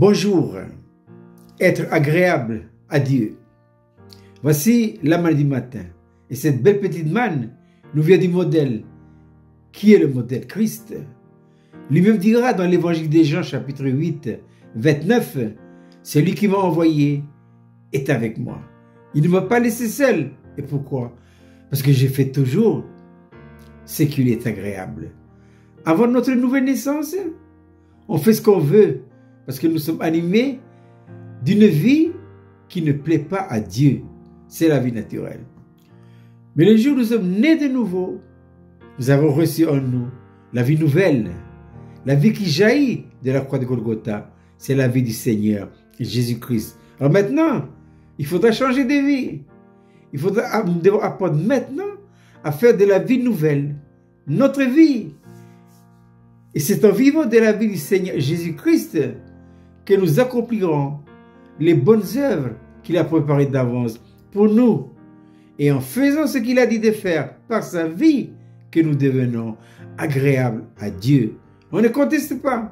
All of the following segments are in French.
Bonjour, être agréable à Dieu. Voici la manne du matin. Et cette belle petite manne nous vient du modèle. Qui est le modèle? Christ. Lui-même dira dans l'évangile de Jean, chapitre 8, 29, « Celui qui m'a envoyé est avec moi. Il ne m'a pas laissé seul. » Et pourquoi? Parce que j'ai fait toujours ce qui lui est agréable. Avant notre nouvelle naissance, on fait ce qu'on veut parce que nous sommes animés d'une vie qui ne plaît pas à Dieu. C'est la vie naturelle. Mais le jour où nous sommes nés de nouveau, nous avons reçu en nous la vie nouvelle, la vie qui jaillit de la croix de Golgotha. C'est la vie du Seigneur Jésus-Christ. Alors maintenant, il faudra changer de vie. Nous devons apprendre maintenant à faire de la vie nouvelle notre vie. Et c'est en vivant de la vie du Seigneur Jésus-Christ que nous accomplirons les bonnes œuvres qu'il a préparées d'avance pour nous. Et en faisant ce qu'il a dit de faire par sa vie, que nous devenons agréables à Dieu. On ne conteste pas.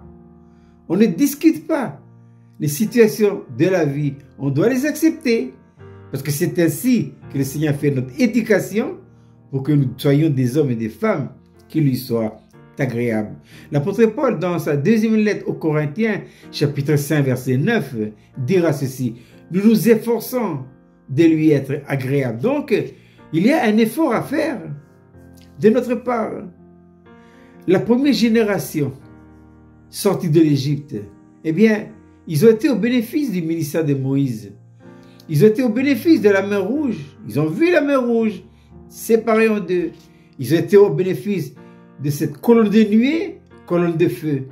On ne discute pas. Les situations de la vie, on doit les accepter. Parce que c'est ainsi que le Seigneur fait notre éducation pour que nous soyons des hommes et des femmes qui lui soient agréables. L'apôtre Paul, dans sa deuxième lettre aux Corinthiens, chapitre 5, verset 9, dira ceci: « Nous nous efforçons de lui être agréable. » Donc, il y a un effort à faire de notre part. La première génération sortie de l'Égypte, eh bien, ils ont été au bénéfice du ministère de Moïse. Ils ont été au bénéfice de la mer Rouge. Ils ont vu la mer Rouge séparée en deux. Ils ont été au bénéfice de cette colonne de nuée, colonne de feu,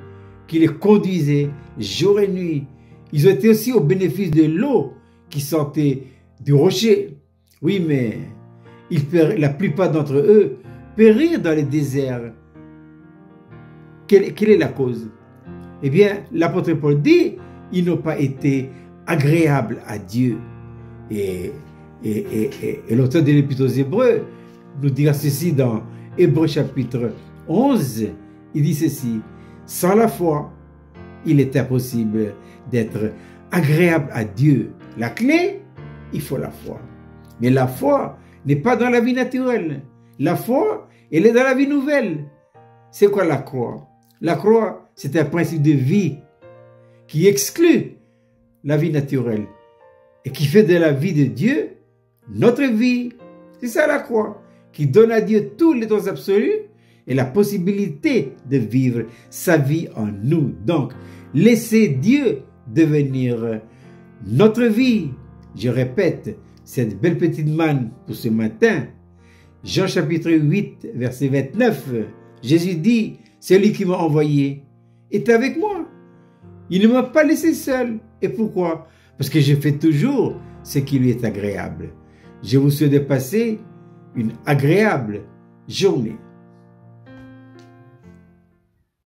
qui les conduisait jour et nuit. Ils ont été aussi au bénéfice de l'eau qui sortait du rocher. Oui, mais la plupart d'entre eux périrent dans les déserts. Quelle est la cause? Eh bien, l'apôtre Paul dit, ils n'ont pas été agréables à Dieu. Et l'auteur de l'Épître aux Hébreux nous dira ceci dans Hébreux chapitre 11. Il dit ceci: sans la foi, il est impossible d'être agréable à Dieu. La clé, il faut la foi. Mais la foi n'est pas dans la vie naturelle. La foi, elle est dans la vie nouvelle. C'est quoi la croix? La croix, c'est un principe de vie qui exclut la vie naturelle et qui fait de la vie de Dieu notre vie. C'est ça la croix, qui donne à Dieu tous les dons absolus et la possibilité de vivre sa vie en nous. Donc, laissez Dieu devenir notre vie. Je répète, cette belle petite manne pour ce matin. Jean chapitre 8, verset 29. Jésus dit, celui qui m'a envoyé est avec moi. Il ne m'a pas laissé seul. Et pourquoi? Parce que je fais toujours ce qui lui est agréable. Je vous souhaite de passer une agréable journée.